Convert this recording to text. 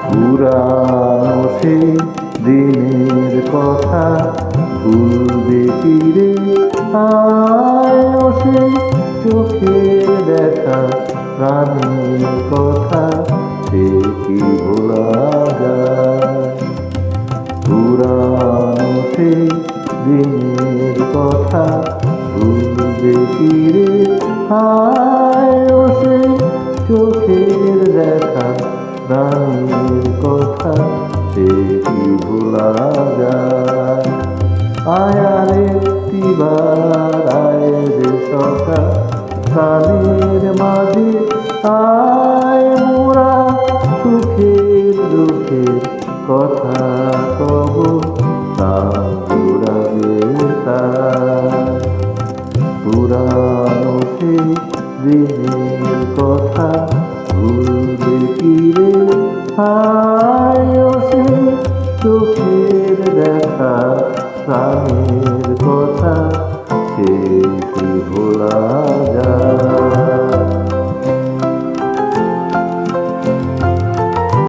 পুরানো সেই দিনের কথা ভুলবে কি রে? আয় সে চোখের দেখা প্রাণের কথা সে কি ভোলা যায়? পুরানো সেই দিনের কথা ভুলবে কি রে? আয় সে চোখের দেখা প্রাণের কথা সে কি ভোলা যায়? আয়ারে তিবার আয় রে সখা প্রাণের মাঝে আয় মোরা সুখের দুঃখের কথা কব তাঁবুরাবে পুরানো সেই দিনের কথা ভুলবে কি রে? আয় সে চোখের দেখা প্রাণের